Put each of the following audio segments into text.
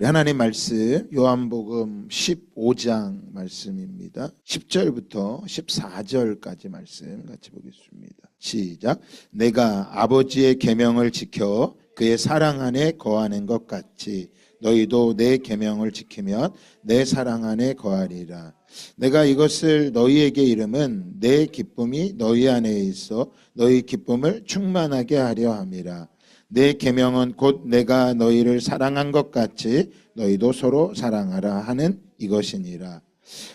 하나님 말씀 요한복음 15장 말씀입니다. 10절부터 14절까지 말씀 같이 보겠습니다. 시작. 내가 아버지의 계명을 지켜 그의 사랑 안에 거하는 것 같이 너희도 내 계명을 지키면 내 사랑 안에 거하리라. 내가 이것을 너희에게 이름은 내 기쁨이 너희 안에 있어 너희 기쁨을 충만하게 하려 함이라. 내 계명은 곧 내가 너희를 사랑한 것 같이 너희도 서로 사랑하라 하는 이것이니라.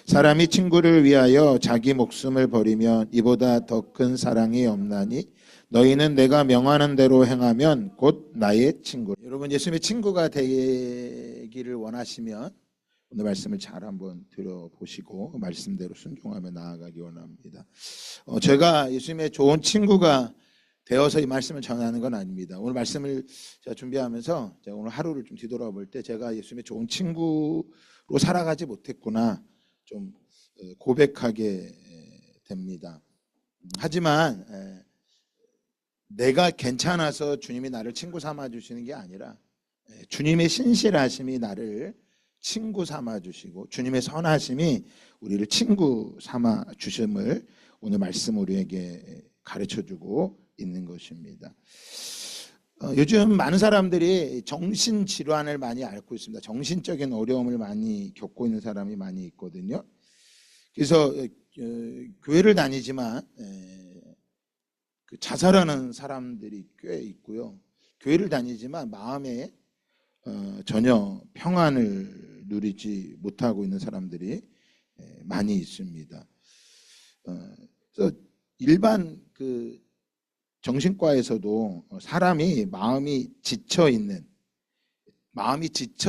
사람이 친구를 위하여 자기 목숨을 버리면 이보다 더 큰 사랑이 없나니 너희는 내가 명하는 대로 행하면 곧 나의 친구. 여러분, 예수님의 친구가 되기를 원하시면 오늘 말씀을 잘 한번 들어보시고 말씀대로 순종하며 나아가기 원합니다. 제가 예수님의 좋은 친구가 되어서 이 말씀을 전하는 건 아닙니다. 오늘 말씀을 제가 준비하면서 제가 오늘 하루를 좀 뒤돌아볼 때 제가 예수님의 좋은 친구로 살아가지 못했구나 좀 고백하게 됩니다. 하지만 내가 괜찮아서 주님이 나를 친구 삼아 주시는 게 아니라 주님의 신실하심이 나를 친구 삼아 주시고 주님의 선하심이 우리를 친구 삼아 주심을 오늘 말씀 우리에게 가르쳐 주고 있는 것입니다. 요즘 많은 사람들이 정신질환을 많이 앓고 있습니다. 정신적인 어려움을 많이 겪고 있는 사람이 많이 있거든요. 그래서 교회를 다니지만 자살하는 사람들이 꽤 있고요. 교회를 다니지만 마음에 전혀 평안을 누리지 못하고 있는 사람들이 많이 있습니다. 그래서 일반 정신과에서도 사람이 마음이 지쳐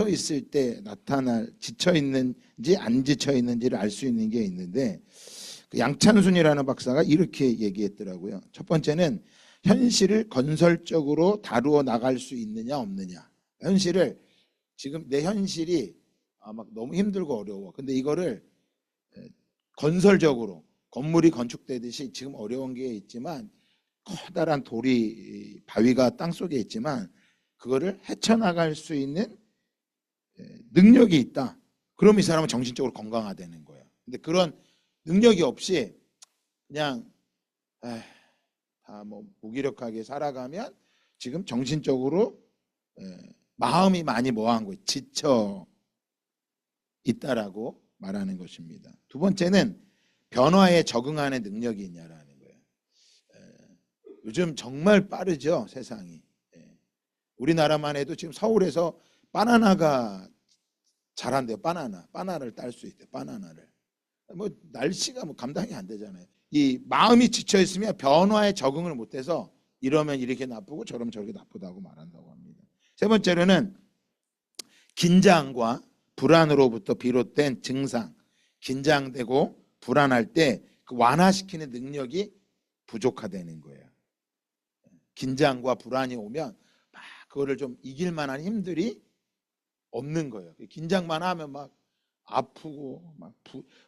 있을 때 나타날, 지쳐 있는지 안 지쳐 있는지를 알 수 있는 게 있는데 양찬순이라는 박사가 이렇게 얘기했더라고요. 첫 번째는 현실을 건설적으로 다루어 나갈 수 있느냐 없느냐. 현실을 지금 내 현실이 막 너무 힘들고 어려워. 근데 이거를 건설적으로 건물이 건축되듯이 지금 어려운 게 있지만 커다란 돌이 바위가 땅속에 있지만 그거를 헤쳐나갈 수 있는 능력이 있다. 그럼 이 사람은 정신적으로 건강하다는 거예요. 근데 그런 능력이 없이 그냥 다 뭐 무기력하게 살아가면 지금 정신적으로 마음이 많이 뭐한 거예요. 지쳐 있다라고 말하는 것입니다. 두 번째는 변화에 적응하는 능력이 있냐라는 거예요. 요즘 정말 빠르죠, 세상이. 우리나라만 해도 지금 서울에서 바나나가 자란대요. 바나나를 딸 수 있대요. 바나나를. 뭐 날씨가 뭐 감당이 안 되잖아요. 이 마음이 지쳐 있으면 변화에 적응을 못해서 이러면 이렇게 나쁘고 저러면 저렇게 나쁘다고 말한다고 합니다. 세 번째로는 긴장과 불안으로부터 비롯된 증상, 긴장되고 불안할 때 그 완화시키는 능력이 부족하다는 거예요. 긴장과 불안이 오면 막 그거를 좀 이길 만한 힘들이 없는 거예요. 긴장만 하면 막 아프고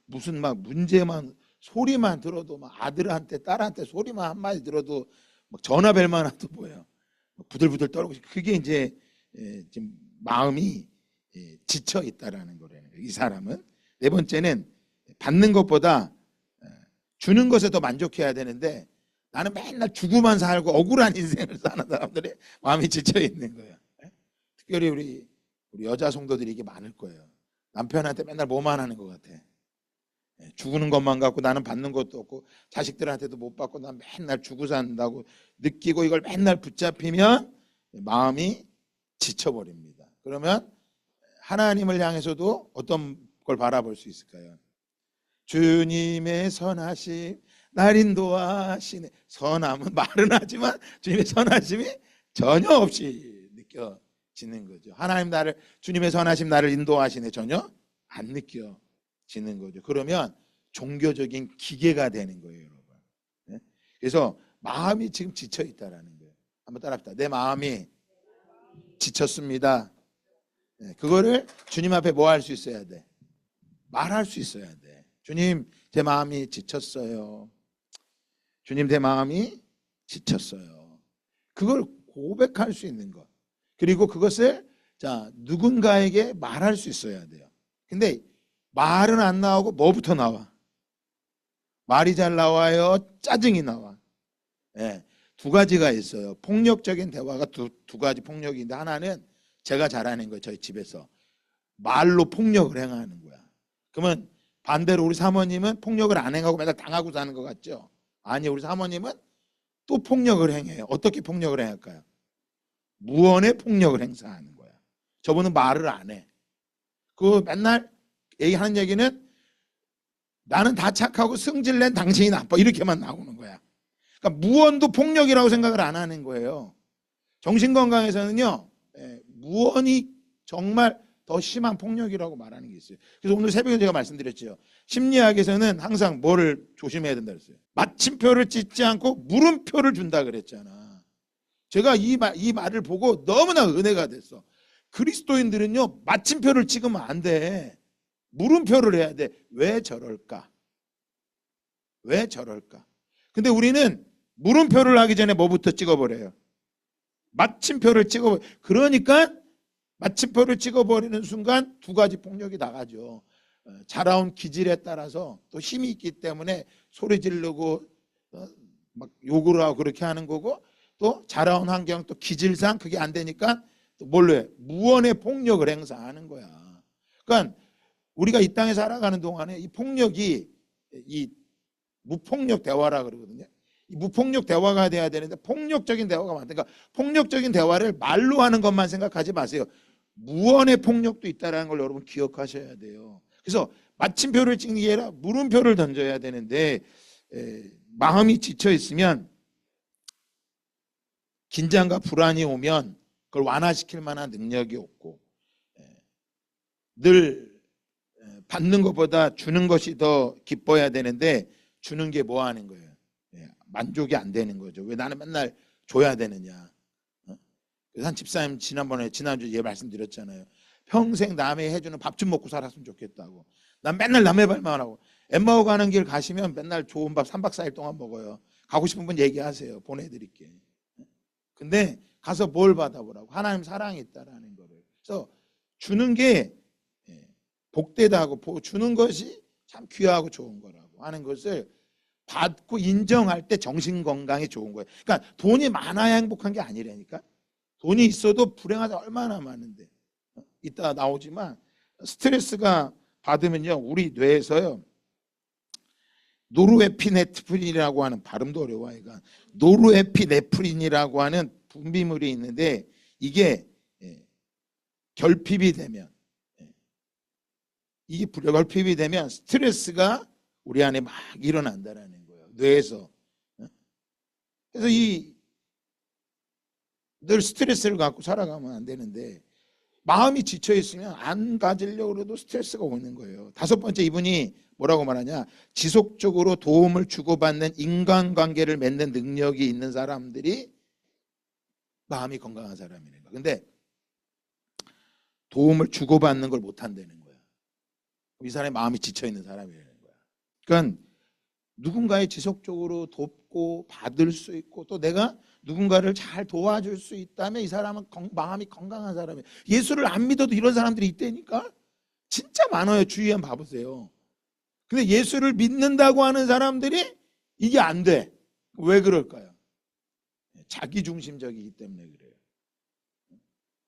무슨 막 문제만 소리만 들어도 막 아들한테 딸한테 소리만 한마디 들어도 막 전화벨만 와도 뭐예요. 부들부들 떨고 그게 이제 지금 마음이 지쳐 있다라는 거래요. 이 사람은. 네 번째는 받는 것보다 주는 것에 더 만족해야 되는데 나는 맨날 주고만 살고 억울한 인생을 사는 사람들이 마음이 지쳐 있는 거예요. 특별히 우리 여자 성도들이 이게 많을 거예요. 남편한테 맨날 뭐만 하는 것 같아. 주는 것만 갖고 나는 받는 것도 없고 자식들한테도 못 받고 난 맨날 주고 산다고 느끼고 이걸 맨날 붙잡히면 마음이 지쳐버립니다. 그러면 하나님을 향해서도 어떤 걸 바라볼 수 있을까요? 주님의 선하심 날 인도하시네. 선함은 말은 하지만 주님의 선하심이 전혀 없이 느껴지는 거죠. 주님의 선하심 나를 인도하시네. 전혀 안 느껴지는 거죠. 그러면 종교적인 기계가 되는 거예요, 여러분. 그래서 마음이 지금 지쳐 있다라는 거예요. 한번 따라합시다. 내 마음이 지쳤습니다. 그거를 주님 앞에 뭐 할 수 있어야 돼? 말할 수 있어야 돼. 주님, 제 마음이 지쳤어요. 주님, 제 마음이 지쳤어요. 그걸 고백할 수 있는 것. 그리고 그것을 자, 누군가에게 말할 수 있어야 돼요. 근데 말은 안 나오고 뭐부터 나와? 말이 잘 나와요? 짜증이 나와? 예, 두 가지가 있어요. 폭력적인 대화가 두 가지 폭력인데, 하나는 제가 잘하는 거예요. 저희 집에서 말로 폭력을 행하는 거야. 그러면 반대로 우리 사모님은 폭력을 안 행하고 맨날 당하고 사는 것 같죠? 아니, 우리 사모님은 또 폭력을 행해요. 어떻게 폭력을 행할까요? 무언의 폭력을 행사하는 거야. 저분은 말을 안 해. 그 맨날 하는 얘기는 나는 다 착하고 승질낸 당신이 나빠, 이렇게만 나오는 거야. 그러니까 무언도 폭력이라고 생각을 안 하는 거예요. 정신건강에서는요, 무언이 정말 더 심한 폭력이라고 말하는 게 있어요. 그래서 오늘 새벽에 제가 말씀드렸죠. 심리학에서는 항상 뭐를 조심해야 된다 그랬어요. 마침표를 찍지 않고 물음표를 준다 그랬잖아. 제가 이 말을 보고 너무나 은혜가 됐어. 그리스도인들은요, 마침표를 찍으면 안 돼. 물음표를 해야 돼. 왜 저럴까? 왜 저럴까? 근데 우리는 물음표를 하기 전에 뭐부터 찍어버려요? 마침표를 찍어버려. 그러니까 마침표를 찍어버리는 순간 두 가지 폭력이 나가죠. 자라온 기질에 따라서 또 힘이 있기 때문에 소리 지르고 막 욕을 하고 그렇게 하는 거고, 또 자라온 환경, 또 기질상 그게 안 되니까 또 뭘로 해? 무언의 폭력을 행사하는 거야. 그러니까 우리가 이 땅에 살아가는 동안에 이 폭력이, 이 무폭력 대화라 그러거든요. 이 무폭력 대화가 돼야 되는데 폭력적인 대화가 많으니까, 폭력적인 대화를 말로 하는 것만 생각하지 마세요. 무언의 폭력도 있다는 걸 여러분 기억하셔야 돼요. 그래서 마침표를 찍는 게 아니라 물음표를 던져야 되는데, 마음이 지쳐 있으면, 긴장과 불안이 오면 그걸 완화시킬 만한 능력이 없고, 늘 받는 것보다 주는 것이 더 기뻐야 되는데 주는 게 뭐 하는 거예요? 만족이 안 되는 거죠. 왜 나는 맨날 줘야 되느냐? 그래서 한 집사님 지난주에 예 말씀드렸잖아요. 평생 남의 해주는 밥 좀 먹고 살았으면 좋겠다고. 난 맨날 남의 말만 하고. 엠마오 가는 길 가시면 맨날 좋은 밥 3박 4일 동안 먹어요. 가고 싶은 분 얘기하세요. 보내드릴게. 근데 가서 뭘 받아보라고? 하나님 사랑이 있다라는 거를. 그래서 주는 게 복되다 하고, 주는 것이 참 귀하고 좋은 거라고 하는 것을 받고 인정할 때 정신 건강에 좋은 거예요. 그러니까 돈이 많아야 행복한 게 아니라니까. 돈이 있어도 불행하다 얼마나 많은데. 이따 나오지만 스트레스가 받으면요, 우리 뇌에서요, 노르에피네프린이라고 하는, 발음도 어려워. 그러니까 노르에피네프린이라고 하는 분비물이 있는데, 이게 결핍이 되면, 이게 결핍이 되면 스트레스가 우리 안에 막 일어난다라는 거예요. 뇌에서. 그래서 늘 스트레스를 갖고 살아가면 안 되는데, 마음이 지쳐 있으면 안 가지려고 해도 스트레스가 오는 거예요. 다섯 번째, 이분이 뭐라고 말하냐? 지속적으로 도움을 주고받는 인간관계를 맺는 능력이 있는 사람들이 마음이 건강한 사람이라는 거예요. 근데 도움을 주고받는 걸 못 한다는 거야. 이 사람이 마음이 지쳐 있는 사람이라는 거야. 그러니까 누군가의 지속적으로 돕고 받을 수 있고, 또 내가 누군가를 잘 도와줄 수 있다면 이 사람은 마음이 건강한 사람이에요. 예수를 안 믿어도 이런 사람들이 있다니까. 진짜 많아요. 주위에 한번 봐보세요. 근데 예수를 믿는다고 하는 사람들이 이게 안 돼. 왜 그럴까요? 자기중심적이기 때문에 그래요.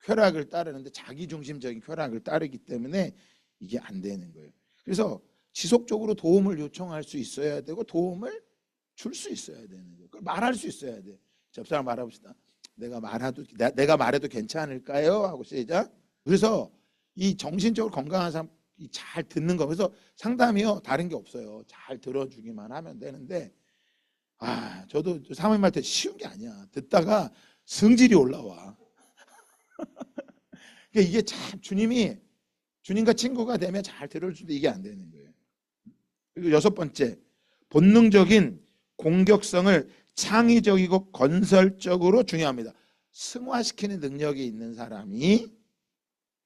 쾌락을 따르는데 자기중심적인 쾌락을 따르기 때문에 이게 안 되는 거예요. 그래서 지속적으로 도움을 요청할 수 있어야 되고, 도움을 줄 수 있어야 되는 거예요. 그걸 말할 수 있어야 돼. 옆사람 말해봅시다. 내가 말해도 괜찮을까요? 하고 시작. 그래서 이 정신적으로 건강한 사람, 잘 듣는 거. 그래서 상담이요, 다른 게 없어요. 잘 들어주기만 하면 되는데, 저도 사모님한테 쉬운 게 아니야. 듣다가 성질이 올라와. 그러니까 이게 참 주님과 친구가 되면 잘 들어주는데 이게 안 되는 거예요. 그리고 여섯 번째, 본능적인 공격성을 창의적이고 건설적으로, 중요합니다, 승화시키는 능력이 있는 사람이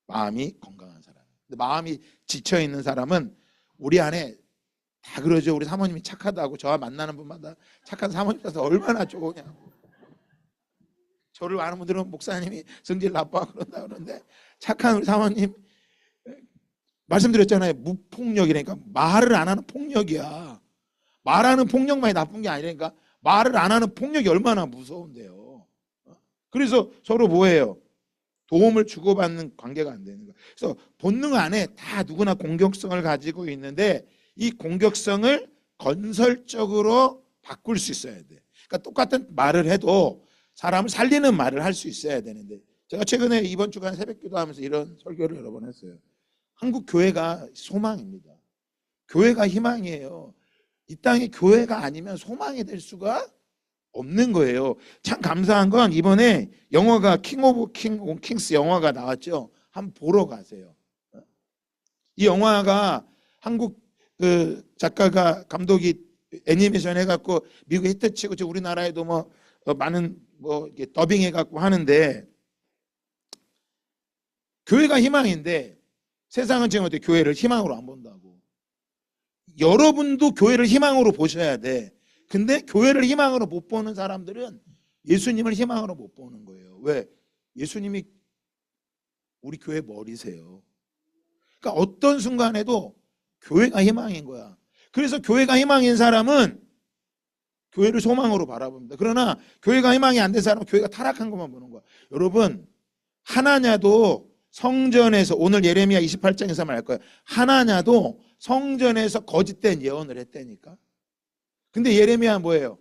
마음이 건강한 사람. 근데 마음이 지쳐 있는 사람은, 우리 안에 다 그러죠. 우리 사모님이 착하다고, 저와 만나는 분마다 착한 사모님이라서 얼마나 좋으냐고. 저를 아는 분들은 목사님이 성질 나빠 그런다 그러는데, 착한 우리 사모님 말씀드렸잖아요. 무폭력이라니까 말을 안 하는 폭력이야. 말하는 폭력만이 나쁜 게 아니라니까 말을 안 하는 폭력이 얼마나 무서운데요. 그래서 서로 뭐예요? 도움을 주고받는 관계가 안 되는 거예요. 그래서 본능 안에 다 누구나 공격성을 가지고 있는데 이 공격성을 건설적으로 바꿀 수 있어야 돼. 그러니까 똑같은 말을 해도 사람을 살리는 말을 할 수 있어야 되는데 제가 최근에 이번 주간 새벽기도 하면서 이런 설교를 여러 번 했어요. 한국 교회가 소망입니다. 교회가 희망이에요. 이 땅에 교회가 아니면 소망이 될 수가 없는 거예요. 참 감사한 건 이번에 영화가 킹 오브 킹스 영화가 나왔죠. 한번 보러 가세요. 이 영화가 한국 그 작가가 감독이 애니메이션 해갖고 미국에 히트치고 지금 우리나라에도 뭐 많은 뭐 더빙 해갖고 하는데 교회가 희망인데 세상은 지금 어떻게 교회를 희망으로 안 본다고. 여러분도 교회를 희망으로 보셔야 돼. 근데 교회를 희망으로 못 보는 사람들은 예수님을 희망으로 못 보는 거예요. 왜? 예수님이 우리 교회 머리세요. 그러니까 어떤 순간에도 교회가 희망인 거야. 그래서 교회가 희망인 사람은 교회를 소망으로 바라봅니다. 그러나 교회가 희망이 안 된 사람은 교회가 타락한 것만 보는 거야. 여러분, 하나냐도 성전에서 오늘 예레미야 28장에서 말할 거예요. 하나냐도 성전에서 거짓된 예언을 했다니까. 근데 예레미야 뭐예요?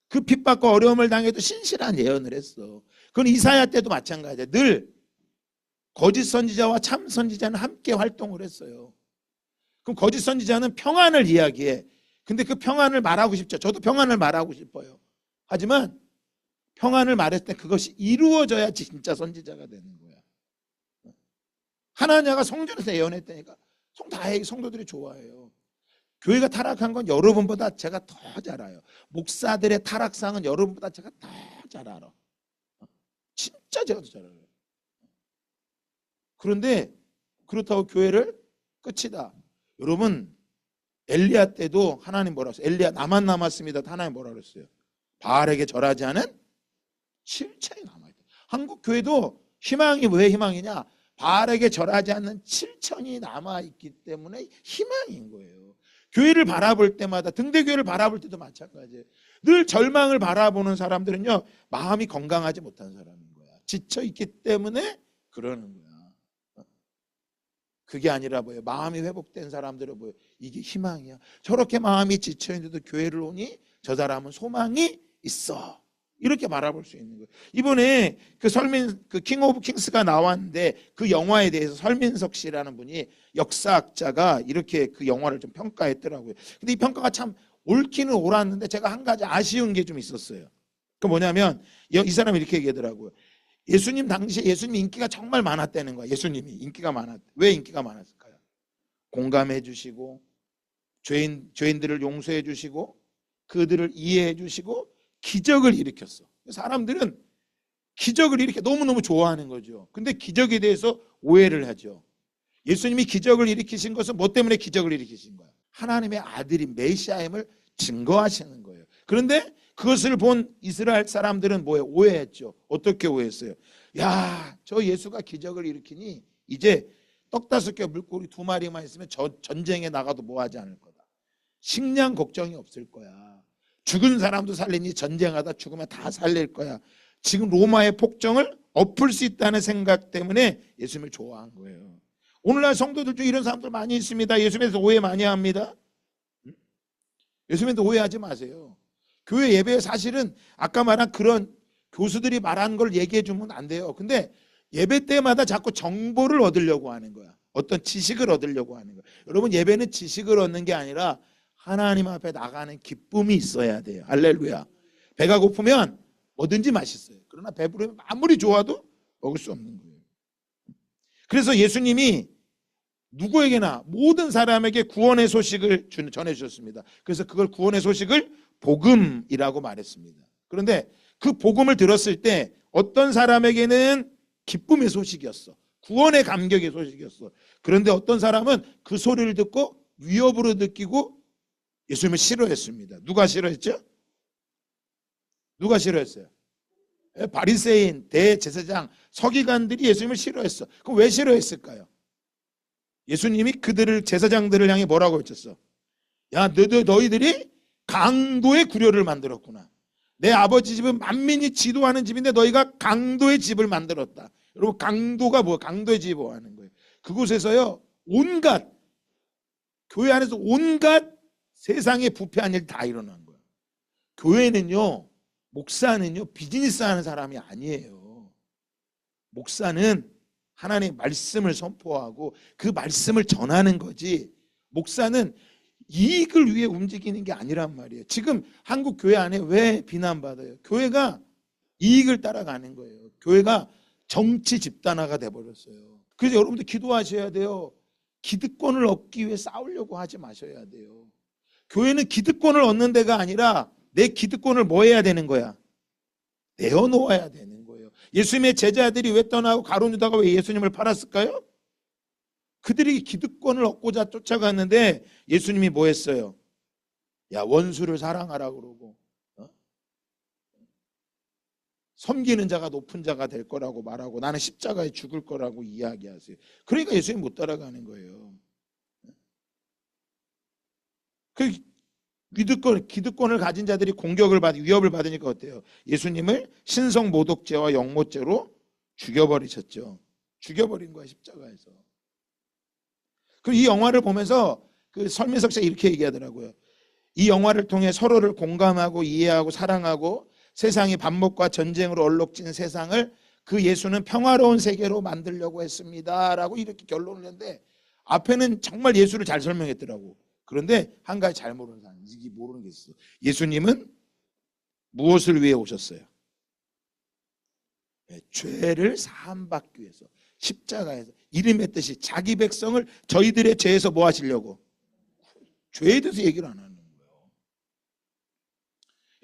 그 핍박과 어려움을 당해도 신실한 예언을 했어. 그건 이사야 때도 마찬가지야. 늘 거짓 선지자와 참 선지자는 함께 활동을 했어요. 그럼 거짓 선지자는 평안을 이야기해. 근데 그 평안을 말하고 싶죠. 저도 평안을 말하고 싶어요. 하지만 평안을 말했을 때 그것이 이루어져야 진짜 선지자가 되는 거야. 하나냐가 성전에서 예언했다니까. 다행히 성도들이 좋아해요. 교회가 타락한 건 여러분보다 제가 더 잘 알아요. 목사들의 타락상은 여러분보다 제가 더 잘 알아. 진짜 제가 더 잘 알아요. 그런데 그렇다고 교회를 끝이다. 여러분 엘리야 때도 하나님 뭐라 했어요? 엘리야 나만 남았습니다. 하나님 뭐라 그랬어요? 바알에게 절하지 않은 7천이 남아있다. 한국 교회도 희망이 왜 희망이냐? 바알에게 절하지 않는 7천이 남아있기 때문에 희망인 거예요. 교회를 바라볼 때마다 등대교회를 바라볼 때도 마찬가지예요. 늘 절망을 바라보는 사람들은요 마음이 건강하지 못한 사람인 거야. 지쳐있기 때문에 그러는 거야. 그게 아니라 뭐예요? 마음이 회복된 사람들은 뭐예요? 이게 희망이야. 저렇게 마음이 지쳐있는데도 교회를 오니 저 사람은 소망이 있어. 이렇게 바라볼 수 있는 거예요. 이번에 그 킹 오브 킹스가 나왔는데 그 영화에 대해서 설민석 씨라는 분이 역사학자가 이렇게 그 영화를 좀 평가했더라고요. 근데 이 평가가 참 옳기는 옳았는데 제가 한 가지 아쉬운 게 좀 있었어요. 그 뭐냐면 이 사람이 이렇게 얘기하더라고요. 예수님 당시에 예수님 인기가 정말 많았다는 거야. 예수님이 인기가 많았대. 왜 인기가 많았을까요? 공감해 주시고 죄인들을 용서해 주시고 그들을 이해해 주시고 기적을 일으켰어. 사람들은 기적을 일으켜 너무너무 좋아하는 거죠. 근데 기적에 대해서 오해를 하죠. 예수님이 기적을 일으키신 것은 뭐 때문에 기적을 일으키신 거야? 하나님의 아들인 메시아임을 증거하시는 거예요. 그런데 그것을 본 이스라엘 사람들은 뭐예요? 오해했죠. 어떻게 오해했어요? 야, 저 예수가 기적을 일으키니 이제 떡 5개 물고기 2마리만 있으면 전쟁에 나가도 뭐하지 않을 거다. 식량 걱정이 없을 거야. 죽은 사람도 살리니 전쟁하다 죽으면 다 살릴 거야. 지금 로마의 폭정을 엎을 수 있다는 생각 때문에 예수님을 좋아한 거예요. 오늘날 성도들 중에 이런 사람들 많이 있습니다. 예수님에서 오해 많이 합니다. 예수님에서 오해하지 마세요. 교회 예배에 사실은 아까 말한 그런 교수들이 말한 걸 얘기해 주면 안 돼요. 근데 예배 때마다 자꾸 정보를 얻으려고 하는 거야. 어떤 지식을 얻으려고 하는 거야. 여러분 예배는 지식을 얻는 게 아니라 하나님 앞에 나가는 기쁨이 있어야 돼요. 할렐루야. 배가 고프면 뭐든지 맛있어요. 그러나 배부르면 아무리 좋아도 먹을 수 없는 거예요. 그래서 예수님이 누구에게나 모든 사람에게 구원의 소식을 전해주셨습니다. 그래서 그걸 구원의 소식을 복음이라고 말했습니다. 그런데 그 복음을 들었을 때 어떤 사람에게는 기쁨의 소식이었어. 구원의 감격의 소식이었어. 그런데 어떤 사람은 그 소리를 듣고 위협으로 느끼고 예수님을 싫어했습니다. 누가 싫어했죠? 누가 싫어했어요? 바리새인, 대제사장, 서기관들이 예수님을 싫어했어. 그럼 왜 싫어했을까요? 예수님이 그들을, 제사장들을 향해 뭐라고 외쳤어? 야, 너희들이 강도의 구려를 만들었구나. 내 아버지 집은 만민이 지도하는 집인데 너희가 강도의 집을 만들었다. 여러분, 강도가 뭐? 강도의 집이 뭐 하는 거예요? 그곳에서요, 온갖, 교회 안에서 온갖 세상의 부패한 일 다 일어난 거예요. 교회는요, 목사는요, 비즈니스 하는 사람이 아니에요. 목사는 하나님의 말씀을 선포하고 그 말씀을 전하는 거지, 목사는 이익을 위해 움직이는 게 아니란 말이에요. 지금 한국 교회 안에 왜 비난받아요? 교회가 이익을 따라가는 거예요. 교회가 정치 집단화가 돼버렸어요. 그래서 여러분들 기도하셔야 돼요. 기득권을 얻기 위해 싸우려고 하지 마셔야 돼요. 교회는 기득권을 얻는 데가 아니라 내 기득권을 뭐 해야 되는 거야? 내어놓아야 되는 거예요. 예수님의 제자들이 왜 떠나고 가룟 유다가 왜 예수님을 팔았을까요? 그들이 기득권을 얻고자 쫓아갔는데 예수님이 뭐 했어요? 야, 원수를 사랑하라 그러고, 섬기는 자가 높은 자가 될 거라고 말하고, 나는 십자가에 죽을 거라고 이야기하세요. 그러니까 예수님 못 따라가는 거예요. 그 기득권을 가진 자들이 위협을 받으니까 어때요? 예수님을 신성 모독죄와 영모죄로 죽여버리셨죠. 죽여버린 거야, 십자가에서. 그 이 영화를 보면서 그 설민석 씨가 이렇게 얘기하더라고요. 이 영화를 통해 서로를 공감하고 이해하고 사랑하고 세상이 반목과 전쟁으로 얼룩진 세상을 그 예수는 평화로운 세계로 만들려고 했습니다 라고 이렇게 결론을 냈는데, 앞에는 정말 예수를 잘 설명했더라고. 그런데 한 가지 잘 모르는 사람, 이게 모르는 게 있어. 예수님은 무엇을 위해 오셨어요? 죄를 사함받기 위해서 십자가에서 이름의 뜻이 자기 백성을 저희들의 죄에서 뭐 하시려고? 죄에 대해서 얘기를 안 하는 거예요.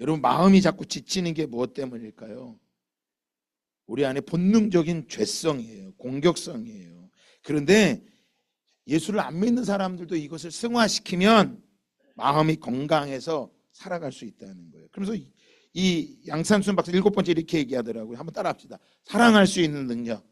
여러분, 마음이 자꾸 지치는 게 무엇 때문일까요? 우리 안에 본능적인 죄성이에요. 공격성이에요. 그런데 예수를 안 믿는 사람들도 이것을 승화시키면 마음이 건강해서 살아갈 수 있다는 거예요. 그래서 이 양산순 박사 7번째 이렇게 얘기하더라고요. 한번 따라합시다. 사랑할 수 있는 능력.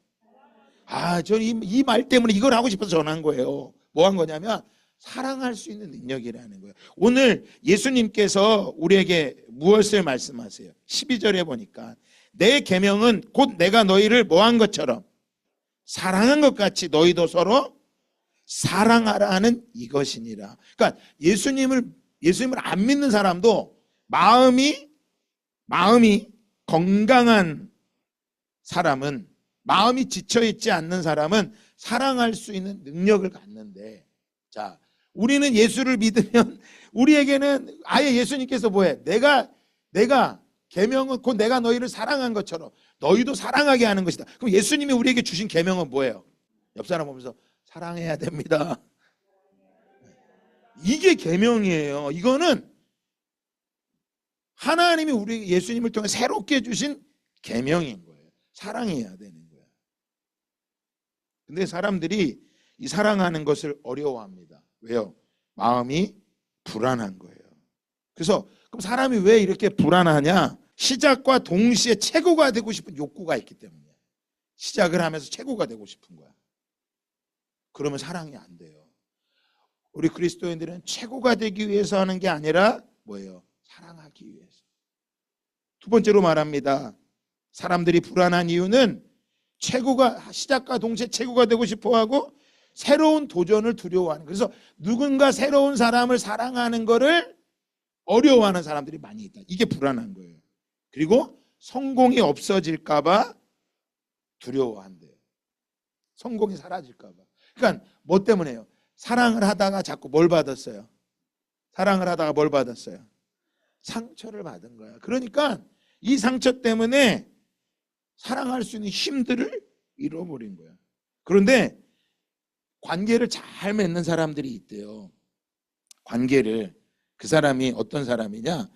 저는 이 말 때문에 이걸 하고 싶어서 전한 거예요. 뭐 한 거냐면 사랑할 수 있는 능력이라는 거예요. 오늘 예수님께서 우리에게 무엇을 말씀하세요? 12절에 보니까 내 계명은 곧 내가 너희를 뭐 한 것처럼 사랑한 것 같이 너희도 서로 사랑하라 하는 이것이니라. 그러니까 예수님을 안 믿는 사람도 마음이 건강한 사람은, 마음이 지쳐있지 않는 사람은 사랑할 수 있는 능력을 갖는데, 자, 우리는 예수를 믿으면 우리에게는 아예 예수님께서 뭐해? 내가 계명은 곧 내가 너희를 사랑한 것처럼 너희도 사랑하게 하는 것이다. 그럼 예수님이 우리에게 주신 계명은 뭐예요? 옆 사람 보면서 사랑해야 됩니다. 이게 계명이에요. 이거는 하나님이 우리 예수님을 통해 새롭게 주신 계명인 거예요. 사랑해야 되는 거예요. 근데 사람들이 이 사랑하는 것을 어려워합니다. 왜요? 마음이 불안한 거예요. 그래서 그럼 사람이 왜 이렇게 불안하냐? 시작과 동시에 최고가 되고 싶은 욕구가 있기 때문에 시작을 하면서 최고가 되고 싶은 거야. 그러면 사랑이 안 돼요. 우리 그리스도인들은 최고가 되기 위해서 하는 게 아니라 뭐예요? 사랑하기 위해서. 두 번째로 말합니다. 사람들이 불안한 이유는 시작과 동시에 최고가 되고 싶어하고 새로운 도전을 두려워하는. 그래서 누군가 새로운 사람을 사랑하는 거를 어려워하는 사람들이 많이 있다. 이게 불안한 거예요. 그리고 성공이 없어질까 봐 두려워한대요. 성공이 사라질까 봐. 그러니까 뭐 때문에요? 사랑을 하다가 자꾸 뭘 받았어요? 사랑을 하다가 뭘 받았어요? 상처를 받은 거야. 그러니까 이 상처 때문에 사랑할 수 있는 힘들을 잃어버린 거야. 그런데 관계를 잘 맺는 사람들이 있대요. 관계를. 그 사람이 어떤 사람이냐?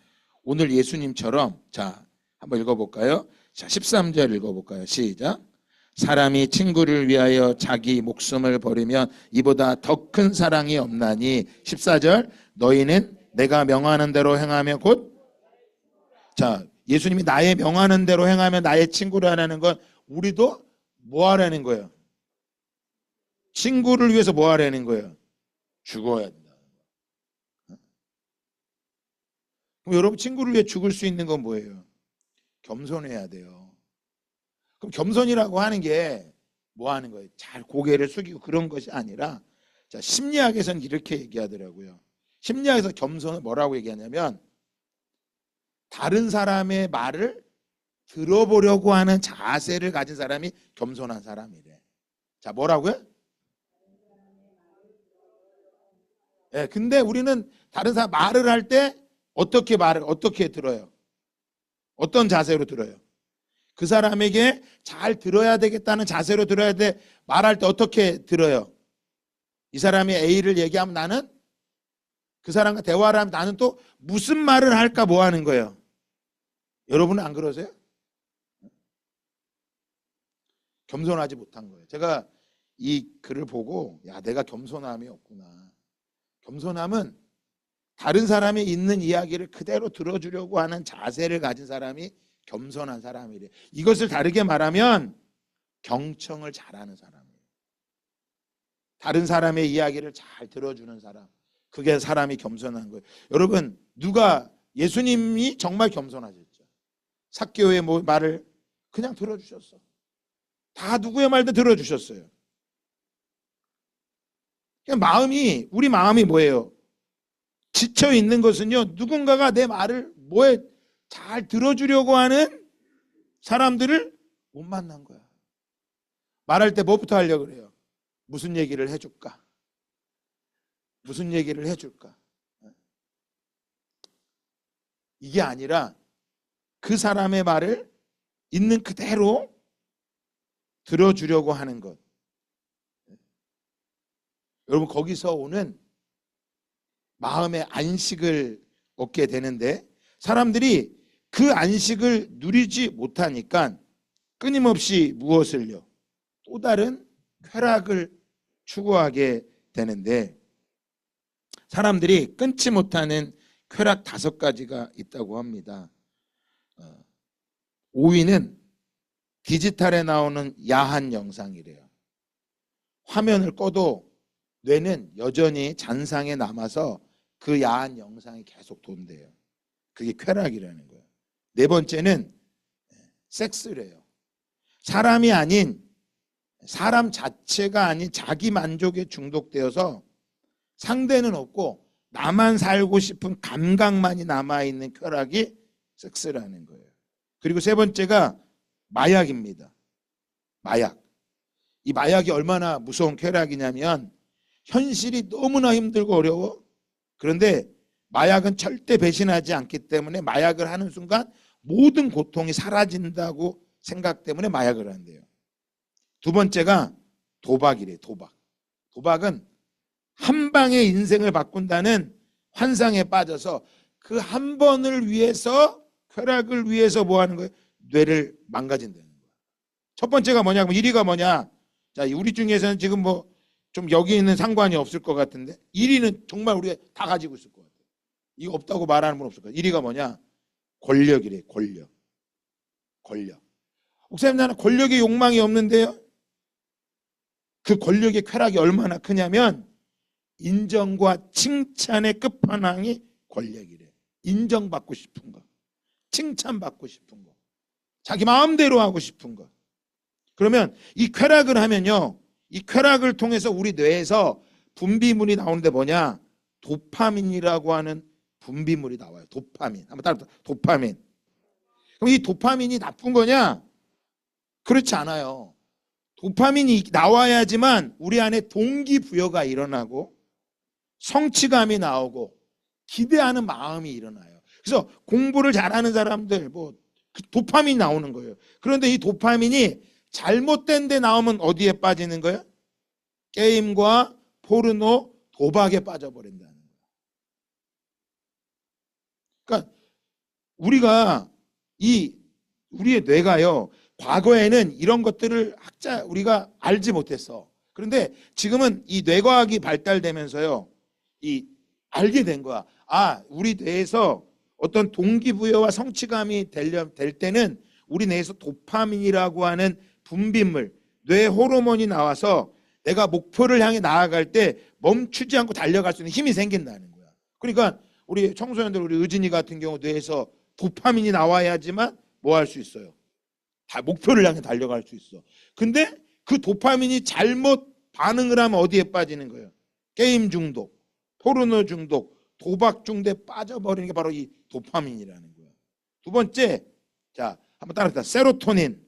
오늘 예수님처럼, 자, 한번 읽어볼까요? 자, 13절 읽어볼까요? 시작. 사람이 친구를 위하여 자기 목숨을 버리면 이보다 더 큰 사랑이 없나니. 14절. 너희는 내가 명하는 대로 행하며 곧. 자, 예수님이 나의 명하는 대로 행하면 나의 친구라는 건 우리도 뭐 하라는 거예요? 친구를 위해서 뭐 하라는 거예요? 죽어야 된다. 그럼 여러분 친구를 위해 죽을 수 있는 건 뭐예요? 겸손해야 돼요. 그럼 겸손이라고 하는 게 뭐 하는 거예요? 잘 고개를 숙이고 그런 것이 아니라, 자, 심리학에서는 이렇게 얘기하더라고요. 심리학에서 겸손을 뭐라고 얘기하냐면 다른 사람의 말을 들어보려고 하는 자세를 가진 사람이 겸손한 사람이래. 자, 뭐라고요? 예, 근데 우리는 다른 사람 말을 할 때 어떻게 들어요? 어떤 자세로 들어요? 그 사람에게 잘 들어야 되겠다는 자세로 들어야 돼. 말할 때 어떻게 들어요? 이 사람이 A를 얘기하면 나는 그 사람과 대화를 하면 나는 또 무슨 말을 할까 뭐 하는 거예요? 여러분은 안 그러세요? 겸손하지 못한 거예요. 제가 이 글을 보고 야, 내가 겸손함이 없구나. 겸손함은 다른 사람이 있는 이야기를 그대로 들어주려고 하는 자세를 가진 사람이 겸손한 사람이래. 이것을 다르게 말하면 경청을 잘하는 사람이에요. 다른 사람의 이야기를 잘 들어주는 사람. 그게 사람이 겸손한 거예요. 여러분, 예수님이 정말 겸손하셨죠. 삭개오의 말을 그냥 들어주셨어. 다 누구의 말도 들어주셨어요. 우리 마음이 뭐예요? 지쳐 있는 것은요, 누군가가 내 말을 잘 들어주려고 하는 사람들을 못 만난 거야. 말할 때 뭐부터 하려고 그래요? 무슨 얘기를 해줄까? 무슨 얘기를 해줄까? 이게 아니라 그 사람의 말을 있는 그대로 들어주려고 하는 것. 여러분, 거기서 오는 마음의 안식을 얻게 되는데, 사람들이 그 안식을 누리지 못하니까 끊임없이 무엇을요? 또 다른 쾌락을 추구하게 되는데, 사람들이 끊지 못하는 쾌락 5가지가 있다고 합니다. 5위는 디지털에 나오는 야한 영상이래요. 화면을 꺼도 뇌는 여전히 잔상에 남아서 그 야한 영상이 계속 돈대요. 그게 쾌락이라는 거예요. 4번째는 섹스래요. 사람 자체가 아닌 자기 만족에 중독되어서 상대는 없고 나만 살고 싶은 감각만이 남아있는 쾌락이 섹스라는 거예요. 그리고 3번째가 마약입니다. 마약. 이 마약이 얼마나 무서운 쾌락이냐면 현실이 너무나 힘들고 어려워. 그런데 마약은 절대 배신하지 않기 때문에 마약을 하는 순간 모든 고통이 사라진다고 생각 때문에 마약을 한대요. 2번째가 도박이래요. 도박은 한 방에 인생을 바꾼다는 환상에 빠져서 그 한 번을 위해서, 쾌락을 위해서 뭐 하는 거예요? 뇌를 망가진다는 거예요. 첫 번째가 뭐냐? 그럼 1위가 뭐냐? 자, 우리 중에서는 지금 좀 여기 있는 상관이 없을 것 같은데 1위는 정말 우리가 다 가지고 있을 것 같아요. 이거 없다고 말하는 분 없을 것 같아요. 1위가 뭐냐? 권력이래. 권력. 목사님, 나는 권력의 욕망이 없는데요. 그 권력의 쾌락이 얼마나 크냐면 인정과 칭찬의 끝판왕이 권력이래. 인정받고 싶은 거, 칭찬받고 싶은 거, 자기 마음대로 하고 싶은 거. 그러면 이 쾌락을 하면요, 이 쾌락을 통해서 우리 뇌에서 분비물이 나오는데 뭐냐? 도파민이라고 하는 분비물이 나와요. 도파민. 한번 따라서 도파민. 그럼 이 도파민이 나쁜 거냐? 그렇지 않아요. 도파민이 나와야지만 우리 안에 동기부여가 일어나고 성취감이 나오고 기대하는 마음이 일어나요. 그래서 공부를 잘하는 사람들 도파민이 나오는 거예요. 그런데 이 도파민이 잘못된 데 나오면 어디에 빠지는 거예요? 게임과 포르노, 도박에 빠져버린다는 거예요. 그러니까 우리의 뇌가요, 과거에는 이런 것들을 우리가 알지 못했어. 그런데 지금은 이 뇌과학이 발달되면서요, 알게 된 거야. 우리 뇌에서 어떤 동기부여와 성취감이 될 때는 우리 뇌에서 도파민이라고 하는 분비물, 뇌 호르몬이 나와서 내가 목표를 향해 나아갈 때 멈추지 않고 달려갈 수 있는 힘이 생긴다는 거야. 그러니까 우리 청소년들, 우리 의진이 같은 경우 뇌에서 도파민이 나와야지만 뭐 할 수 있어요? 다 목표를 향해 달려갈 수 있어. 근데 그 도파민이 잘못 반응을 하면 어디에 빠지는 거예요? 게임 중독, 포르노 중독, 도박 중독에 빠져버리는 게 바로 이 도파민이라는 거예요. 두 번째, 자, 한번 따라합시다. 세로토닌.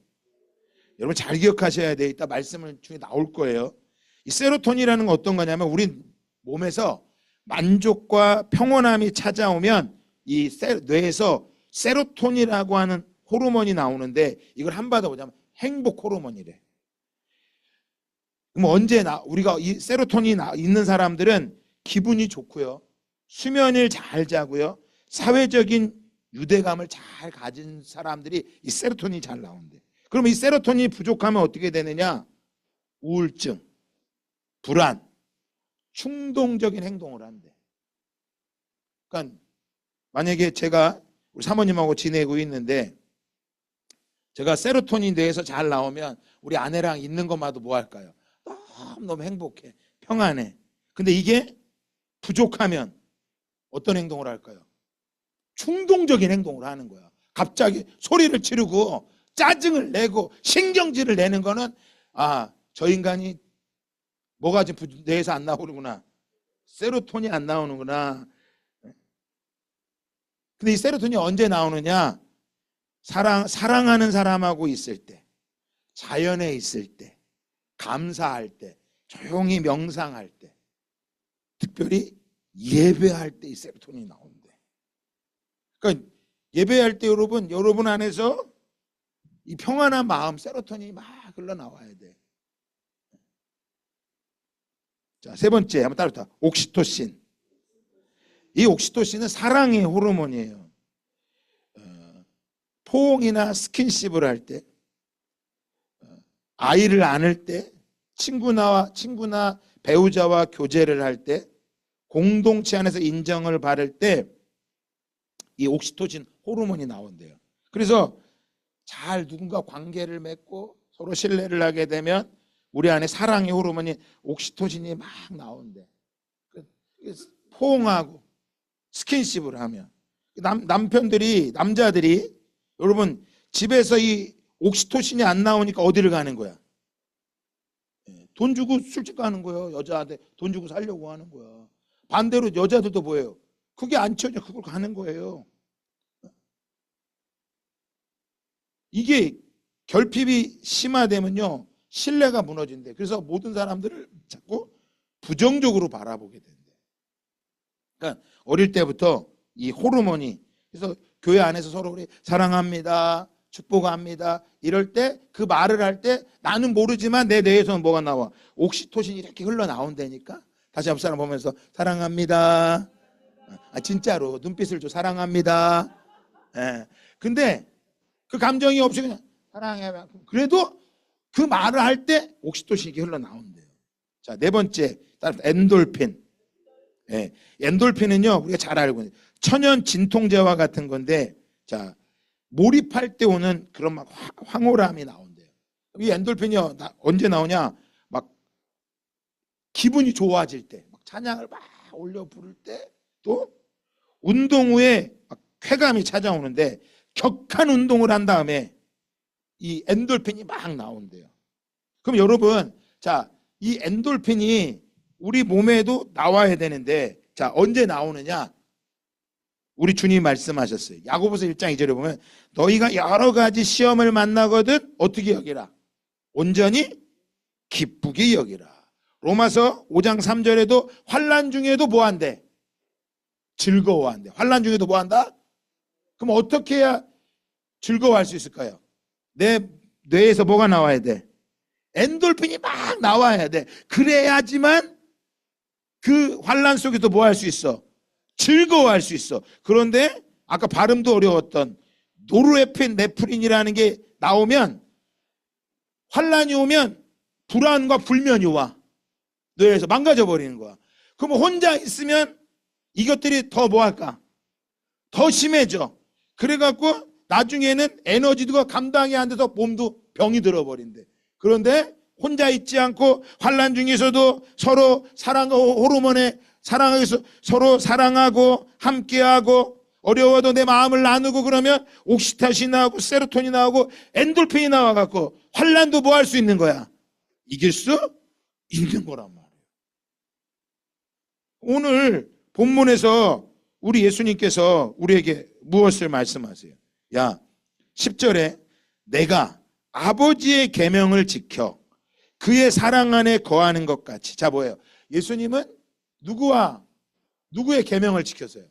여러분 잘 기억하셔야 돼. 이따 말씀을 중에 나올 거예요. 이 세로토닌이라는 건 어떤 거냐면 우리 몸에서 만족과 평온함이 찾아오면 이 뇌에서 세로토닌이라고 하는 호르몬이 나오는데 이걸 한 번 더 보자면 행복 호르몬이래. 그럼 언제 우리가 이 세로토닌이 있는 사람들은 기분이 좋고요. 수면을 잘 자고요. 사회적인 유대감을 잘 가진 사람들이 이 세로토닌이 잘 나온대. 그러면 이 세로토닌이 부족하면 어떻게 되느냐? 우울증, 불안, 충동적인 행동을 한대. 그러니까 만약에 제가 우리 사모님하고 지내고 있는데 제가 세로토닌 뇌에서 잘 나오면 우리 아내랑 있는 것마도 뭐 할까요? 너무 행복해, 평안해. 근데 이게 부족하면 어떤 행동을 할까요? 충동적인 행동을 하는 거야. 갑자기 소리를 지르고 짜증을 내고 신경질을 내는 거는 저 인간이 뭐가 지금 뇌에서 안 나오는구나. 세로토닌이 안 나오는구나. 근데 이 세로토닌이 언제 나오느냐? 사랑하는 사람하고 있을 때, 자연에 있을 때, 감사할 때, 조용히 명상할 때, 특별히 예배할 때 이 세로토닌이 나온대. 그러니까 예배할 때 여러분 안에서 이 평안한 마음, 세로토닌이 막 흘러나와야 돼. 자, 세 번째 한번 따라합시다. 옥시토신. 이 옥시토신은 사랑의 호르몬이에요. 포옹이나 스킨십을 할 때, 아이를 안을 때, 친구나 배우자와 교제를 할 때, 공동체 안에서 인정을 받을 때 이 옥시토신 호르몬이 나온대요. 그래서 잘 누군가 관계를 맺고 서로 신뢰를 하게 되면 우리 안에 사랑의 호르몬이 옥시토신이 막 나온대. 포옹하고 스킨십을 하면 남자들이 여러분 집에서 이 옥시토신이 안 나오니까 어디를 가는 거야? 돈 주고 술집 가는 거예요. 여자한테 돈 주고 살려고 하는 거야. 반대로 여자들도 뭐예요? 그게 안 채워져 그걸 가는 거예요. 이게 결핍이 심화되면요 신뢰가 무너진대. 그래서 모든 사람들을 자꾸 부정적으로 바라보게 된대. 그러니까 어릴 때부터 이 호르몬이, 그래서 교회 안에서 서로 우리 사랑합니다, 축복합니다 이럴 때 그 말을 할 때 나는 모르지만 내 뇌에서는 뭐가 나와? 옥시토신이 이렇게 흘러나온다니까. 다시 앞 사람 보면서 사랑합니다. 진짜로 눈빛을 줘. 사랑합니다. 근데 그 감정이 없이 그냥 사랑해. 그래도 그 말을 할 때 옥시토신이 흘러나온대요. 자, 네 번째 엔돌핀. 엔돌핀은요 우리가 잘 알고 있는 천연 진통제와 같은 건데, 자 몰입할 때 오는 그런 막 황홀함이 나온대요. 이 엔돌핀이 언제 나오냐? 막 기분이 좋아질 때, 막 찬양을 막 올려 부를 때, 또 운동 후에 막 쾌감이 찾아오는데 격한 운동을 한 다음에 이 엔돌핀이 막 나온대요. 그럼 여러분, 자, 이 엔돌핀이 우리 몸에도 나와야 되는데, 자, 언제 나오느냐? 우리 주님 말씀하셨어요. 야고보서 1장 2절에 보면 너희가 여러 가지 시험을 만나거든 어떻게 여기라? 온전히 기쁘게 여기라. 로마서 5장 3절에도 환난 중에도 뭐 한대? 즐거워한대. 환난 중에도 뭐 한다? 그럼 어떻게 해야 즐거워할 수 있을까요? 내 뇌에서 뭐가 나와야 돼? 엔돌핀이 막 나와야 돼. 그래야지만 그 환난 속에도 뭐 할 수 있어? 즐거워할 수 있어. 그런데 아까 발음도 어려웠던 노르에피네프린이라는 게 나오면, 환난이 오면 불안과 불면이 와. 뇌에서 망가져 버리는 거야. 그럼 혼자 있으면 이것들이 더 뭐 할까? 더 심해져. 그래갖고 나중에는 에너지도 감당이 안 돼서 몸도 병이 들어버린대. 그런데 혼자 있지 않고 환난 중에서도 서로 사랑하고 호르몬에 사랑해서 서로 사랑하고 함께하고 어려워도 내 마음을 나누고 그러면 옥시타신 나오고 세로토닌 나오고 엔돌핀이 나와갖고 환난도 뭐 할 수 있는 거야? 이길 수 있는 거란 말이에요. 오늘 본문에서 우리 예수님께서 우리에게 무엇을 말씀하세요? 야, 10절에 내가 아버지의 계명을 지켜 그의 사랑 안에 거하는 것 같이. 자, 뭐예요? 예수님은 누구의 계명을 지켰어요?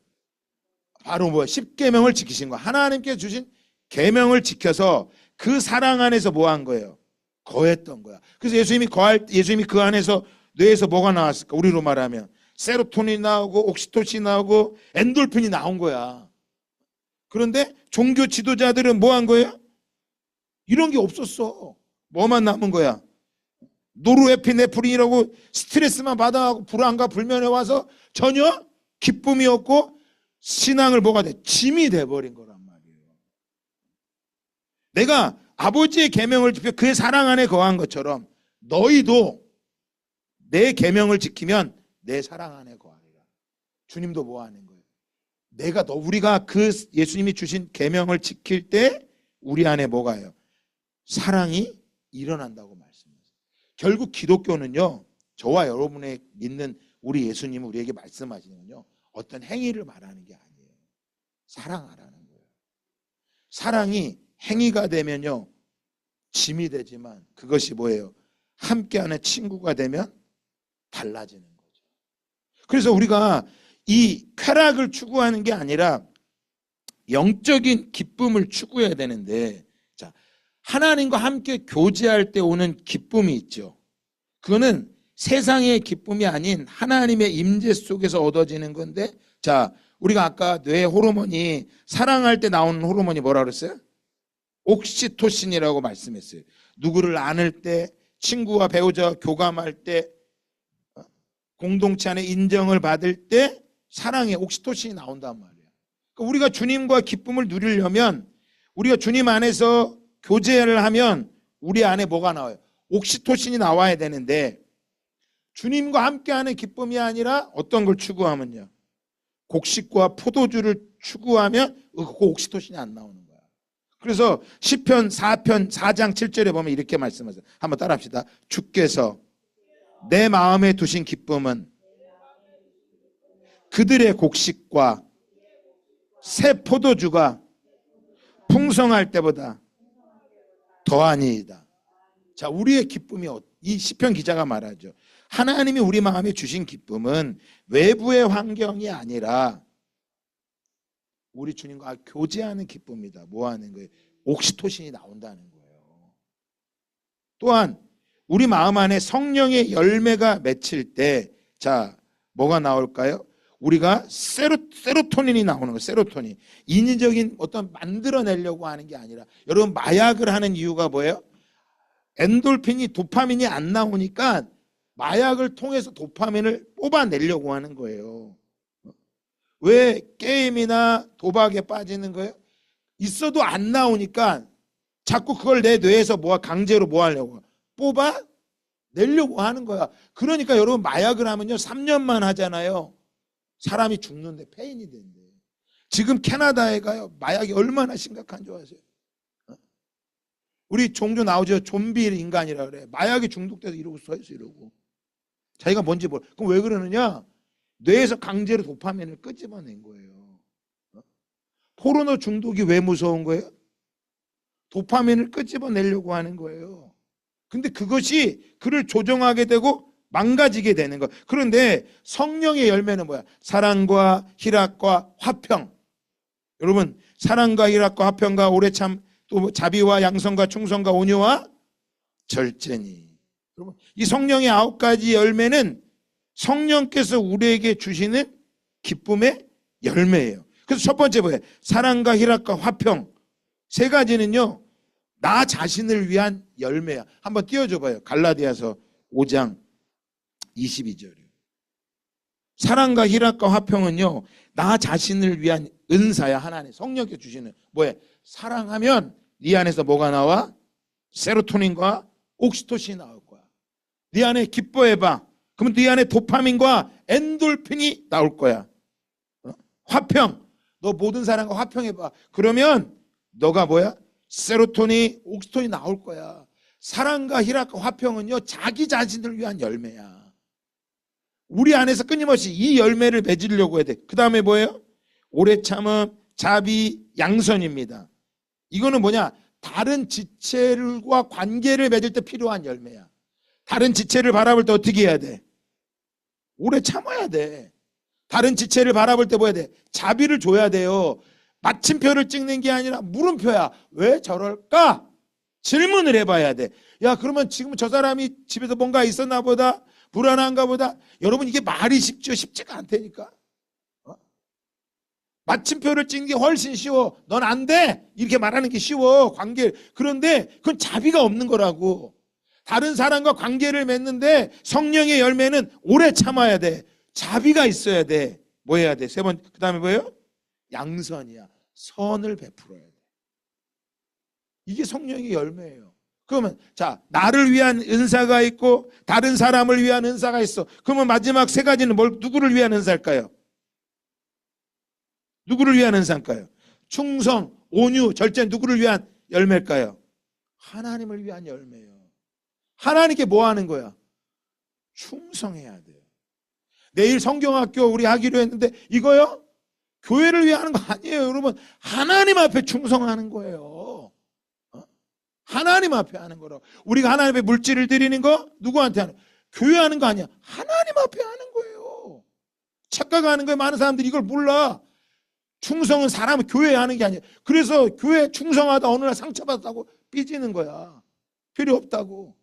바로 뭐 10계명을 지키신 거야. 하나님께 주신 계명을 지켜서 그 사랑 안에서 뭐 한 거예요? 거했던 거야. 그래서 예수님이 그 안에서 뇌에서 뭐가 나왔을까? 우리로 말하면 세로토닌이 나오고 옥시토신이 나오고 엔돌핀이 나온 거야. 그런데 종교 지도자들은 뭐 한 거예요? 이런 게 없었어. 뭐만 남은 거야? 노르에피네프린이라고 스트레스만 받아가고 불안과 불면에 와서 전혀 기쁨이 없고 신앙을 뭐가 돼? 짐이 돼버린 거란 말이에요. 내가 아버지의 계명을 지켜 그의 사랑 안에 거한 것처럼 너희도 내 계명을 지키면 내 사랑 안에 거하리라. 주님도 뭐 하는 거예요? 우리가 그 예수님이 주신 계명을 지킬 때 우리 안에 뭐가요? 사랑이 일어난다고 말씀하세요. 결국 기독교는요, 저와 여러분의 믿는 우리 예수님이 우리에게 말씀하시는군요, 어떤 행위를 말하는 게 아니에요. 사랑하라는 거예요. 사랑이 행위가 되면요 짐이 되지만 그것이 뭐예요? 함께하는 친구가 되면 달라지는 거죠. 그래서 우리가 이 쾌락을 추구하는 게 아니라 영적인 기쁨을 추구해야 되는데, 자, 하나님과 함께 교제할 때 오는 기쁨이 있죠. 그거는 세상의 기쁨이 아닌 하나님의 임재 속에서 얻어지는 건데, 자, 우리가 아까 뇌 호르몬이 사랑할 때 나오는 호르몬이 뭐라 그랬어요? 옥시토신이라고 말씀했어요. 누구를 안을 때, 친구와 배우자와 교감할 때, 공동체 안에 인정을 받을 때 사랑의 옥시토신이 나온단 말이에요. 그러니까 우리가 주님과 기쁨을 누리려면, 우리가 주님 안에서 교제를 하면 우리 안에 뭐가 나와요? 옥시토신이 나와야 되는데, 주님과 함께하는 기쁨이 아니라 어떤 걸 추구하면요, 곡식과 포도주를 추구하면 그 옥시토신이 안 나오는 거야. 그래서 시편 4편 4장 7절에 보면 이렇게 말씀하세요. 한번 따라합시다. 주께서 내 마음에 두신 기쁨은 그들의 곡식과 새 포도주가 풍성할 때보다 더하니이다. 자, 우리의 기쁨이 이 시편 기자가 말하죠. 하나님이 우리 마음에 주신 기쁨은 외부의 환경이 아니라 우리 주님과 교제하는 기쁨이다. 뭐 하는 거예요? 옥시토신이 나온다는 거예요. 또한 우리 마음 안에 성령의 열매가 맺힐 때, 자, 뭐가 나올까요? 우리가 세로토닌이 나오는 거예요. 세로토닌. 인위적인 어떤 만들어내려고 하는 게 아니라, 여러분 마약을 하는 이유가 뭐예요? 엔돌핀이, 도파민이 안 나오니까 마약을 통해서 도파민을 뽑아내려고 하는 거예요. 왜 게임이나 도박에 빠지는 거예요? 있어도 안 나오니까 자꾸 그걸 내 뇌에서 강제로 뭐 하려고? 뽑아내려고 하는 거야. 그러니까 여러분 마약을 하면요 3년만 하잖아요. 사람이 죽는데, 폐인이 된대. 지금 캐나다에 가요. 마약이 얼마나 심각한 줄 아세요? 우리 종종 나오죠. 좀비 인간이라 그래. 마약에 중독돼서 이러고 서 있어, 이러고. 자기가 뭔지 모르. 그럼 왜 그러느냐? 뇌에서 강제로 도파민을 끄집어낸 거예요. 포르노 중독이 왜 무서운 거예요? 도파민을 끄집어내려고 하는 거예요. 근데 그것이 그를 조종하게 되고 망가지게 되는 거예요. 그런데 성령의 열매는 뭐야? 사랑과 희락과 화평. 여러분, 사랑과 희락과 화평과 오래 참, 또 자비와 양성과 충성과 온유와 절제니. 여러분, 이 성령의 9가지 열매는 성령께서 우리에게 주시는 기쁨의 열매예요. 그래서 첫 번째 뭐예요? 사랑과 희락과 화평. 3가지는요 나 자신을 위한 열매야. 한번 띄워줘 봐요. 갈라디아서 5장 22절이요. 사랑과 희락과 화평은요 나 자신을 위한 은사야. 하나님 성령께 주시는 뭐야? 사랑하면 네 안에서 뭐가 나와? 세로토닌과 옥시토신이 나올 거야. 네 안에 기뻐해봐. 그러면 네 안에 도파민과 엔돌핀이 나올 거야. 화평. 너 모든 사람과 화평해봐. 그러면 너가 뭐야? 세로토닌, 옥시토신이 나올 거야. 사랑과 희락과 화평은요, 자기 자신을 위한 열매야. 우리 안에서 끊임없이 이 열매를 맺으려고 해야 돼. 그 다음에 뭐예요? 오래 참음, 자비, 양선입니다. 이거는 뭐냐? 다른 지체들과 관계를 맺을 때 필요한 열매야. 다른 지체를 바라볼 때 어떻게 해야 돼? 오래 참아야 돼. 다른 지체를 바라볼 때 뭐 해야 돼? 자비를 줘야 돼요. 마침표를 찍는 게 아니라 물음표야. 왜 저럴까? 질문을 해봐야 돼. 야, 그러면 지금 저 사람이 집에서 뭔가 있었나 보다, 불안한가 보다. 여러분, 이게 말이 쉽죠? 쉽지가 않다니까. 마침표를 찍는 게 훨씬 쉬워. 넌 안 돼. 이렇게 말하는 게 쉬워. 관계. 그런데 그건 자비가 없는 거라고. 다른 사람과 관계를 맺는데 성령의 열매는 오래 참아야 돼. 자비가 있어야 돼. 뭐 해야 돼? 세 번, 그 다음에 뭐예요? 양선이야. 선을 베풀어야 돼. 이게 성령의 열매예요. 그러면 자, 나를 위한 은사가 있고 다른 사람을 위한 은사가 있어. 그러면 마지막 세 가지는 누구를 위한 은사일까요? 누구를 위한 은사일까요? 충성, 온유, 절제, 누구를 위한 열매일까요? 하나님을 위한 열매예요. 하나님께 뭐 하는 거야? 충성해야 돼요. 내일 성경학교 우리 하기로 했는데 이거요? 교회를 위해 하는 거 아니에요. 여러분, 하나님 앞에 충성하는 거예요. 하나님 앞에 하는 거라고. 우리가 하나님 앞에 물질을 드리는 거 누구한테 하는 거예요? 교회 하는 거 아니야. 하나님 앞에 하는 거예요. 착각하는 거예요. 많은 사람들이 이걸 몰라. 충성은 사람은 교회에 하는 게 아니에요. 그래서 교회 충성하다 어느 날 상처받았다고 삐지는 거야. 필요 없다고.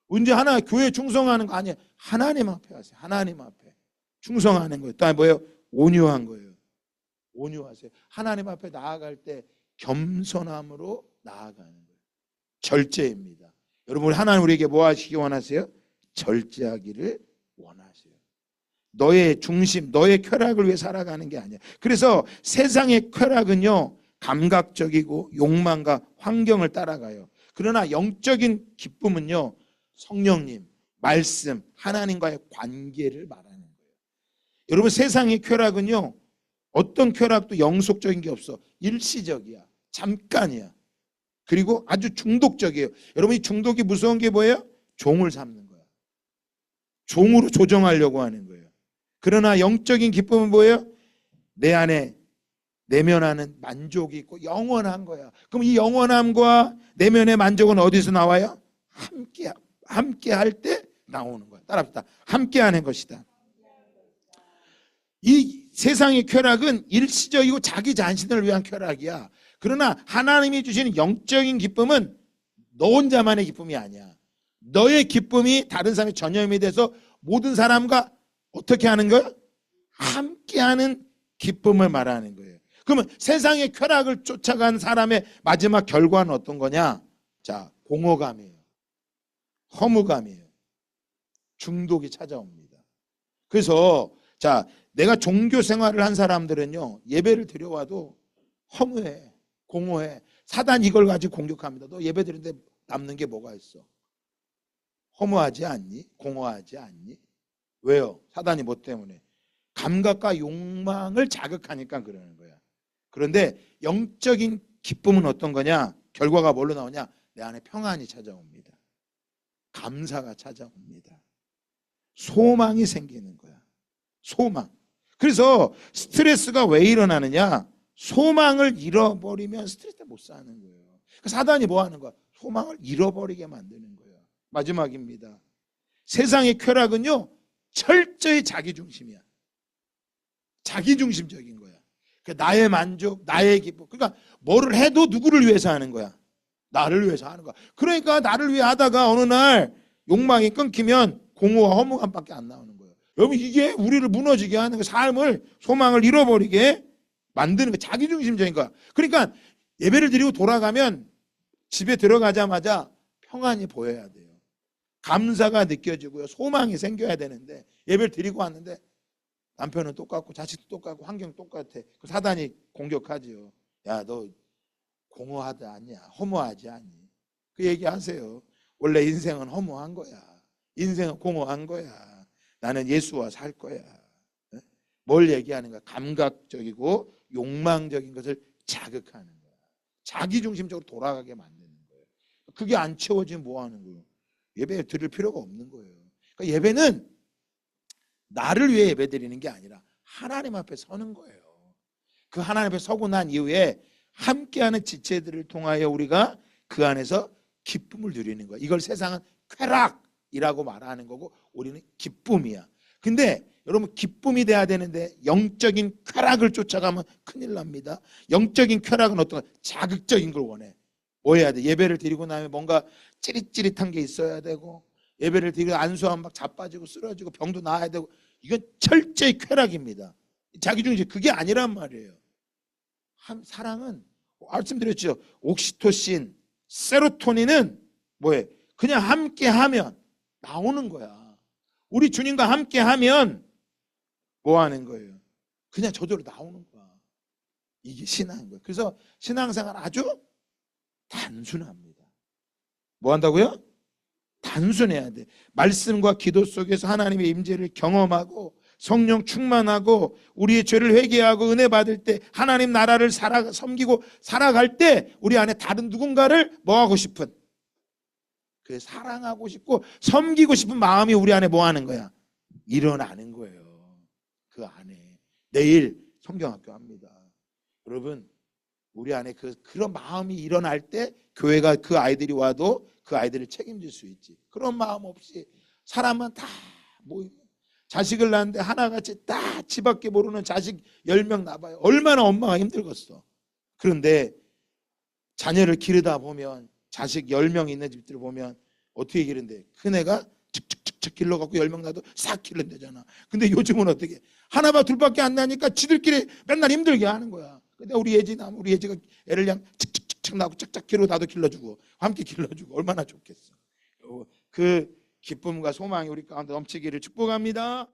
언제 하나 교회 충성하는 거 아니에요. 하나님 앞에 하세요. 하나님 앞에 충성하는 거예요. 또 뭐예요? 온유한 거예요. 온유하세요. 하나님 앞에 나아갈 때 겸손함으로 나아가는 거예요. 절제입니다. 여러분, 하나님 우리에게 뭐 하시기 원하세요? 절제하기를 원하세요. 너의 중심, 너의 쾌락을 위해 살아가는 게 아니야. 그래서 세상의 쾌락은요, 감각적이고 욕망과 환경을 따라가요. 그러나 영적인 기쁨은요, 성령님, 말씀, 하나님과의 관계를 말하는 거예요. 여러분, 세상의 쾌락은요, 어떤 쾌락도 영속적인 게 없어. 일시적이야. 잠깐이야. 그리고 아주 중독적이에요. 여러분, 이 중독이 무서운 게 뭐예요? 종을 삼는 거야. 종으로 조정하려고 하는 거예요. 그러나 영적인 기쁨은 뭐예요? 내 안에 내면하는 만족이 있고 영원한 거야. 그럼 이 영원함과 내면의 만족은 어디서 나와요? 함께 할 때 나오는 거야. 따라합시다. 함께 하는 것이다. 이 세상의 쾌락은 일시적이고 자기 자신을 위한 쾌락이야. 그러나 하나님이 주시는 영적인 기쁨은 너 혼자만의 기쁨이 아니야. 너의 기쁨이 다른 사람의 전염이 돼서 모든 사람과 어떻게 하는 거야? 함께하는 기쁨을 말하는 거예요. 그러면 세상의 쾌락을 쫓아간 사람의 마지막 결과는 어떤 거냐? 자, 공허감이에요. 허무감이에요. 중독이 찾아옵니다. 그래서 자, 내가 종교 생활을 한 사람들은요, 예배를 드려와도 허무해, 공허해. 사단 이걸 가지고 공격합니다. 너 예배 드리는데 남는 게 뭐가 있어? 허무하지 않니? 공허하지 않니? 왜요? 사단이 뭐 때문에? 감각과 욕망을 자극하니까 그러는 거야. 그런데 영적인 기쁨은 어떤 거냐? 결과가 뭘로 나오냐? 내 안에 평안이 찾아옵니다. 감사가 찾아옵니다. 소망이 생기는 거야. 소망. 그래서 스트레스가 왜 일어나느냐? 소망을 잃어버리면 스트레스 못 사는 거예요. 사단이 뭐 하는 거야? 소망을 잃어버리게 만드는 거예요. 마지막입니다. 세상의 쾌락은요, 철저히 자기중심이야. 자기중심적인 거야. 나의 만족, 나의 기쁨. 그러니까 뭐를 해도 누구를 위해서 하는 거야? 나를 위해서 하는 거야. 그러니까 나를 위해 하다가 어느 날 욕망이 끊기면 공허와 허무감밖에 안 나오는 거예요. 여러분, 이게 우리를 무너지게 하는 거, 삶을, 소망을 잃어버리게 만드는 거, 자기중심적인 거야. 그러니까 예배를 드리고 돌아가면 집에 들어가자마자 평안이 보여야 돼요. 감사가 느껴지고요. 소망이 생겨야 되는데 예배를 드리고 왔는데 남편은 똑같고 자식도 똑같고 환경 똑같아. 그 사단이 공격하지요. 야, 너 공허하지 않냐? 허무하지 않니? 그 얘기하세요. 원래 인생은 허무한 거야. 인생은 공허한 거야. 나는 예수와 살 거야. 뭘 얘기하는가? 감각적이고 욕망적인 것을 자극하는 거야. 자기중심적으로 돌아가게 만드는 거예요. 그게 안 채워지면 뭐 하는 거예요? 예배 드릴 필요가 없는 거예요. 그러니까 예배는 나를 위해 예배 드리는 게 아니라 하나님 앞에 서는 거예요. 그 하나님 앞에 서고 난 이후에 함께하는 지체들을 통하여 우리가 그 안에서 기쁨을 누리는 거야. 이걸 세상은 쾌락이라고 말하는 거고 우리는 기쁨이야. 근데 여러분 기쁨이 돼야 되는데 영적인 쾌락을 쫓아가면 큰일 납니다. 영적인 쾌락은 어떤 거? 자극적인 걸 원해. 뭐 해야 돼? 예배를 드리고 나면 뭔가 찌릿찌릿한 게 있어야 되고 예배를 드리고 안수하면 막 자빠지고 쓰러지고 병도 나아야 되고 이건 철저히 쾌락입니다. 자기중심 그게 아니란 말이에요. 사랑은 말씀드렸죠. 옥시토신, 세로토닌은 뭐예요? 그냥 함께하면 나오는 거야. 우리 주님과 함께하면 뭐 하는 거예요? 그냥 저절로 나오는 거야. 이게 신앙인 거예요. 그래서 신앙생활 아주 단순합니다. 뭐 한다고요? 단순해야 돼. 말씀과 기도 속에서 하나님의 임재를 경험하고 성령 충만하고 우리의 죄를 회개하고 은혜 받을 때 하나님 나라를 섬기고 살아갈 때 우리 안에 다른 누군가를 뭐 하고 싶은 그 사랑하고 싶고 섬기고 싶은 마음이 우리 안에 뭐 하는 거야? 일어나는 거예요. 그 안에 내일 성경학교 합니다. 여러분 우리 안에 그런 마음이 일어날 때 교회가 그 아이들이 와도 그 아이들을 책임질 수 있지. 그런 마음 없이 사람은 다 모이면 자식을 낳는데 하나같이 다 집 밖에 모르는 자식 10명 낳아봐요. 얼마나 엄마가 힘들겠어. 그런데 자녀를 기르다 보면 자식 10명 있는 집들 보면 어떻게 기른대? 큰애가 칙칙칙칙 길러갖고 10명 낳아도 싹 기른대잖아. 근데 요즘은 어떻게 하나봐 둘밖에 안 나니까 지들끼리 맨날 힘들게 하는 거야. 근데 우리 예지가 애를 그냥 칙칙칙칙 낳고 짝짝 기르고 나도 길러주고 함께 길러주고 얼마나 좋겠어. 그 기쁨과 소망이 우리 가운데 넘치기를 축복합니다.